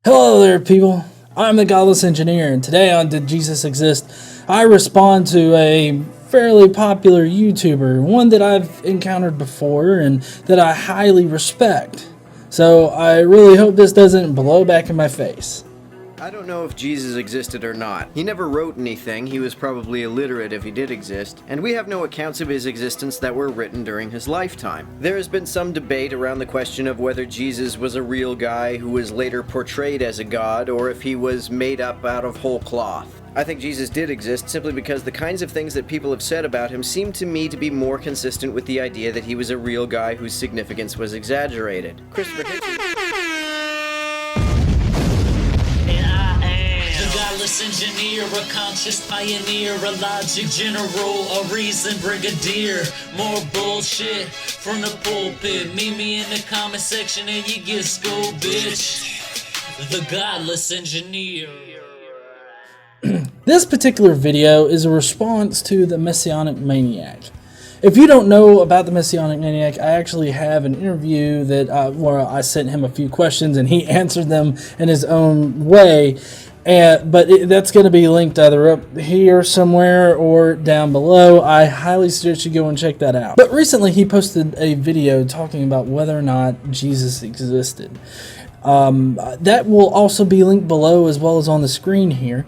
Hello there, people. I'm the Godless Engineer, and today on Did Jesus Exist, I respond to a fairly popular YouTuber, one that I've encountered before and that I highly respect. So I really hope this doesn't blow back in my face. I don't know if Jesus existed or not. He never wrote anything, he was probably illiterate if he did exist, and we have no accounts of his existence that were written during his lifetime. There has been some debate around the question of whether Jesus was a real guy who was later portrayed as a god, or if he was made up out of whole cloth. I think Jesus did exist simply because the kinds of things that people have said about him seem to me to be more consistent with the idea that he was a real guy whose significance was exaggerated. Christopher Hitchens. Engineer, a conscious pioneer, a logic general, a reason brigadier. More bullshit from the pulpit. Meet me in the comment section and you get schooled, bitch. The Godless Engineer. This particular video is a response to the Messianic Maniac. If you don't know about the Messianic Maniac, I actually have an interview that where I sent him a few questions and he answered them in his own way. But that's going to be linked either up here somewhere or down below. I highly suggest you go and check that out. But recently he posted a video talking about whether or not Jesus existed. That will also be linked below as well as on the screen here.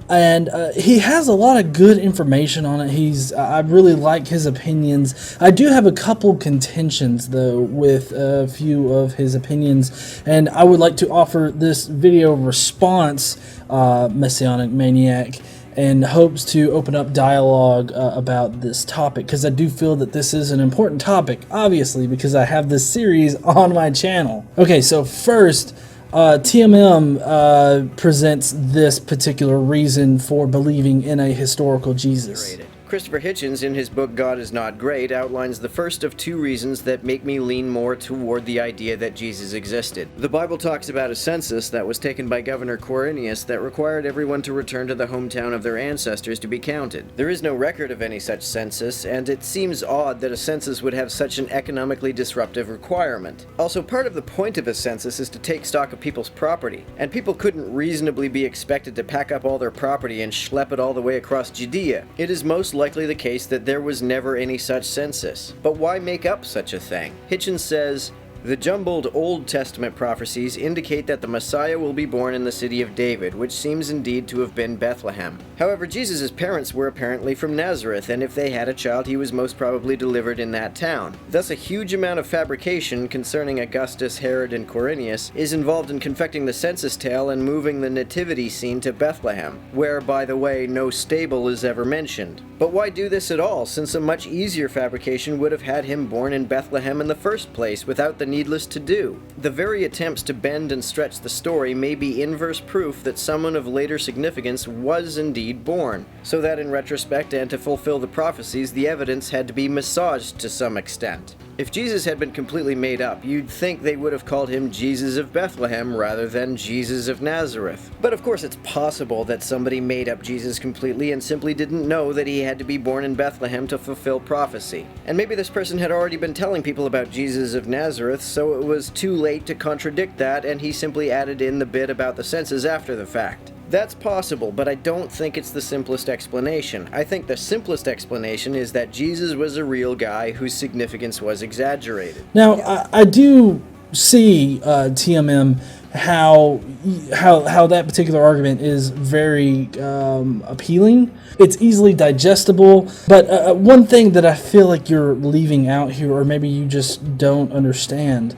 And he has a lot of good information on it. I really like his opinions. I do have a couple contentions though with a few of his opinions, and I would like to offer this video response, Messianic Maniac, in hopes to open up dialogue about this topic, because I do feel that this is an important topic, obviously, because I have this series on my channel. Okay, so first, TMM presents this particular reason for believing in a historical Jesus. Christopher Hitchens, in his book God is Not Great, outlines the first of two reasons that make me lean more toward the idea that Jesus existed. The Bible talks about a census that was taken by Governor Quirinius that required everyone to return to the hometown of their ancestors to be counted. There is no record of any such census, and it seems odd that a census would have such an economically disruptive requirement. Also, part of the point of a census is to take stock of people's property, and people couldn't reasonably be expected to pack up all their property and schlep it all the way across Judea. It is most likely the case that there was never any such census. But why make up such a thing? Hitchens says, the jumbled Old Testament prophecies indicate that the Messiah will be born in the city of David, which seems indeed to have been Bethlehem. However, Jesus' parents were apparently from Nazareth, and if they had a child, he was most probably delivered in that town. Thus, a huge amount of fabrication concerning Augustus, Herod, and Quirinius is involved in confecting the census tale and moving the nativity scene to Bethlehem, where, by the way, no stable is ever mentioned. But why do this at all, since a much easier fabrication would have had him born in Bethlehem in the first place, without the needless to do? The very attempts to bend and stretch the story may be inverse proof that someone of later significance was indeed born, so that in retrospect and to fulfill the prophecies, the evidence had to be massaged to some extent. If Jesus had been completely made up, you'd think they would have called him Jesus of Bethlehem rather than Jesus of Nazareth. But of course it's possible that somebody made up Jesus completely and simply didn't know that he had to be born in Bethlehem to fulfill prophecy. And maybe this person had already been telling people about Jesus of Nazareth, so it was too late to contradict that, and he simply added in the bit about the census after the fact. That's possible, but I don't think it's the simplest explanation. I think the simplest explanation is that Jesus was a real guy whose significance was exaggerated. Now, I do see, TMM, how that particular argument is very appealing. It's easily digestible, but one thing that I feel like you're leaving out here, or maybe you just don't understand,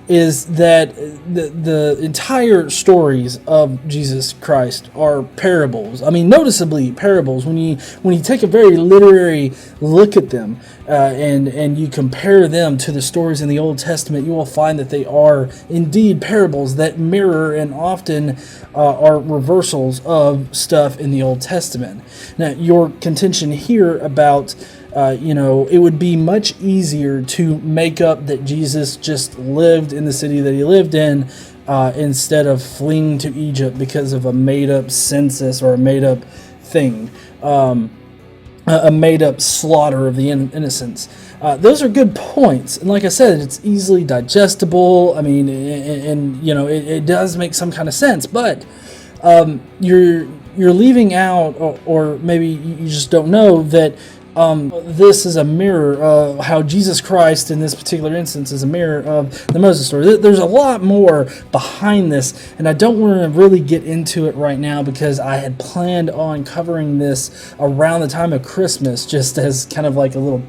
is that the entire stories of Jesus Christ are parables. I mean, noticeably parables. When you take a very literary look at them and you compare them to the stories in the Old Testament, you will find that they are indeed parables that mirror and often are reversals of stuff in the Old Testament. Now, your contention here about it would be much easier to make up that Jesus just lived in the city that he lived in instead of fleeing to Egypt because of a made-up census or a made-up thing. a made-up slaughter of the innocents. Those are good points, and like I said, it's easily digestible. I mean, and you know, it does make some kind of sense, but you're leaving out, or maybe you just don't know that this is a mirror of how Jesus Christ in this particular instance is a mirror of the Moses story. There's a lot more behind this, and I don't want to really get into it right now because I had planned on covering this around the time of Christmas, just as kind of like a little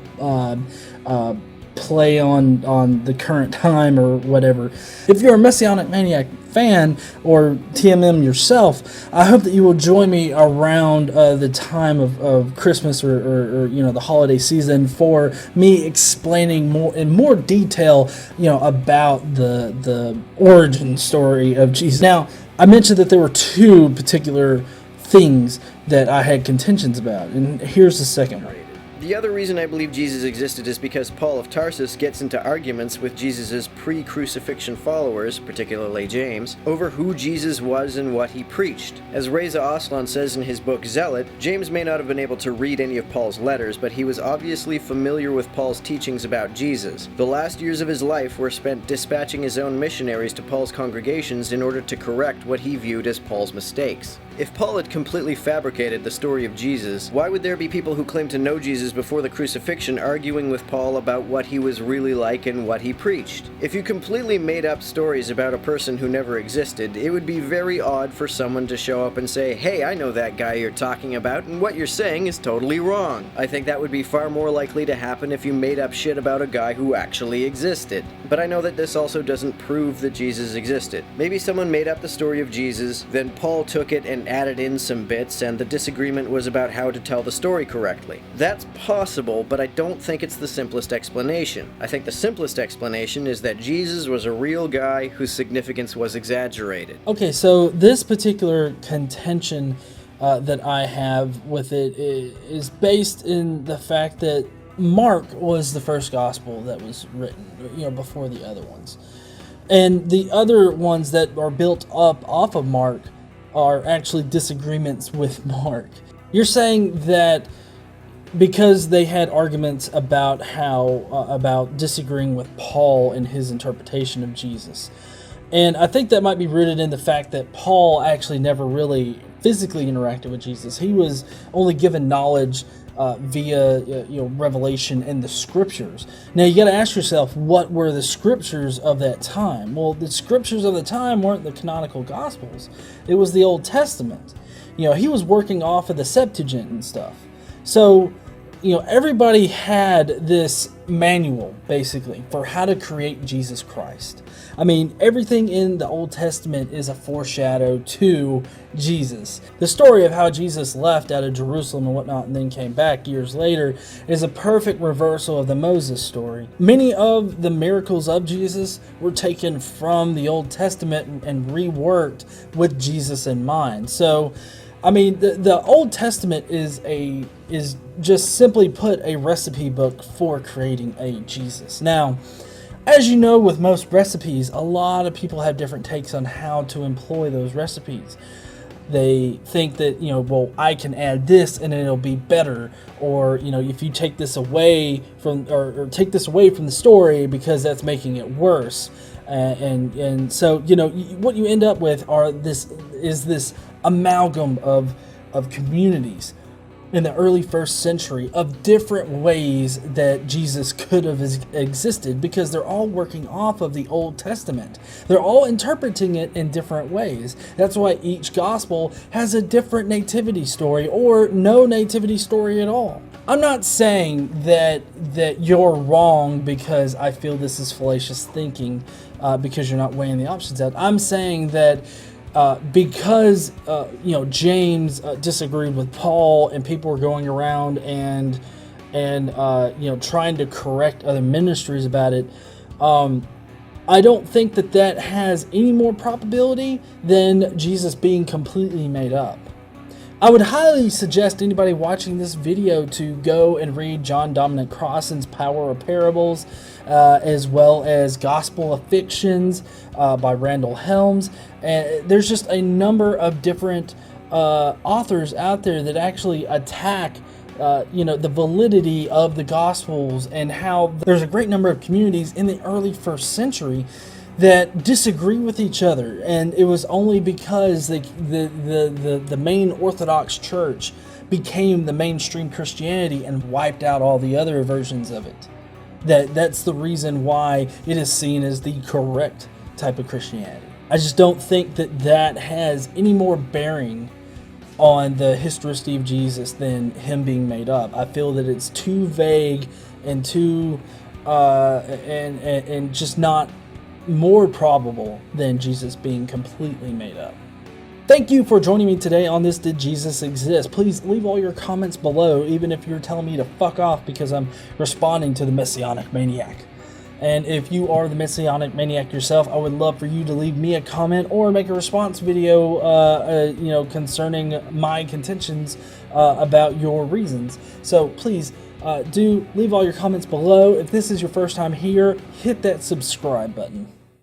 play on the current time or whatever. If you're a Messianic Maniac fan or TMM yourself, I hope that you will join me around the time of Christmas or you know, the holiday season for me explaining in more detail, you know, about the origin story of Jesus. Now, I mentioned that there were two particular things that I had contentions about, and here's the second one. The other reason I believe Jesus existed is because Paul of Tarsus gets into arguments with Jesus' pre-crucifixion followers, particularly James, over who Jesus was and what he preached. As Reza Aslan says in his book Zealot, James may not have been able to read any of Paul's letters, but he was obviously familiar with Paul's teachings about Jesus. The last years of his life were spent dispatching his own missionaries to Paul's congregations in order to correct what he viewed as Paul's mistakes. If Paul had completely fabricated the story of Jesus, why would there be people who claim to know Jesus before the crucifixion arguing with Paul about what he was really like and what he preached? If you completely made up stories about a person who never existed, it would be very odd for someone to show up and say, "Hey, I know that guy you're talking about, and what you're saying is totally wrong." I think that would be far more likely to happen if you made up shit about a guy who actually existed. But I know that this also doesn't prove that Jesus existed. Maybe someone made up the story of Jesus, then Paul took it and added in some bits, and the disagreement was about how to tell the story correctly. That's possible, but I don't think it's the simplest explanation. I think the simplest explanation is that Jesus was a real guy whose significance was exaggerated. Okay, so this particular contention that I have with it is based in the fact that Mark was the first gospel that was written, you know, before the other ones. And the other ones that are built up off of Mark are actually disagreements with Mark. You're saying that because they had arguments about about disagreeing with Paul in his interpretation of Jesus. And I think that might be rooted in the fact that Paul actually never really physically interacted with Jesus. He was only given knowledge via revelation in the scriptures. Now you got to ask yourself, what were the scriptures of that time? Well, the scriptures of the time weren't the canonical gospels. It was the Old Testament. You know, he was working off of the Septuagint and stuff. So, you know, everybody had this manual basically for how to create Jesus Christ. I mean, everything in the Old Testament is a foreshadow to Jesus. The story of how Jesus left out of Jerusalem and whatnot and then came back years later is a perfect reversal of the Moses story. Many of the miracles of Jesus were taken from the Old Testament and reworked with Jesus in mind. So, I mean, the Old Testament is just simply put a recipe book for creating a Jesus. Now, as you know, with most recipes, a lot of people have different takes on how to employ those recipes. They think that, you know, well, I can add this and it'll be better, or, you know, if you take this away from or take this away from the story because that's making it worse. And so, you know, what you end up with is this amalgam of communities in the early first century of different ways that Jesus could have existed, because they're all working off of the Old Testament. They're all interpreting it in different ways. That's why each gospel has a different nativity story or no nativity story at all. I'm not saying that you're wrong because I feel this is fallacious thinking because you're not weighing the options out. I'm saying that because James disagreed with Paul, and people were going around and trying to correct other ministries about it, I don't think that has any more probability than Jesus being completely made up. I would highly suggest anybody watching this video to go and read John Dominic Crossan's Power of Parables, as well as Gospel of Fictions by Randall Helms. And there's just a number of different authors out there that actually attack the validity of the Gospels, and how there's a great number of communities in the early first century that disagree with each other, and it was only because the main Orthodox Church became the mainstream Christianity and wiped out all the other versions of it. That's the reason why it is seen as the correct type of Christianity. I just don't think that has any more bearing on the historicity of Jesus than him being made up. I feel that it's too vague and too and just not more probable than Jesus being completely made up. Thank you for joining me today on this Did Jesus Exist? Please leave all your comments below, even if you're telling me to fuck off because I'm responding to the Messianic Maniac. And if you are the Messianic Maniac yourself, I would love for you to leave me a comment or make a response video, concerning my contentions about your reasons. So please do leave all your comments below. If this is your first time here, hit that subscribe button.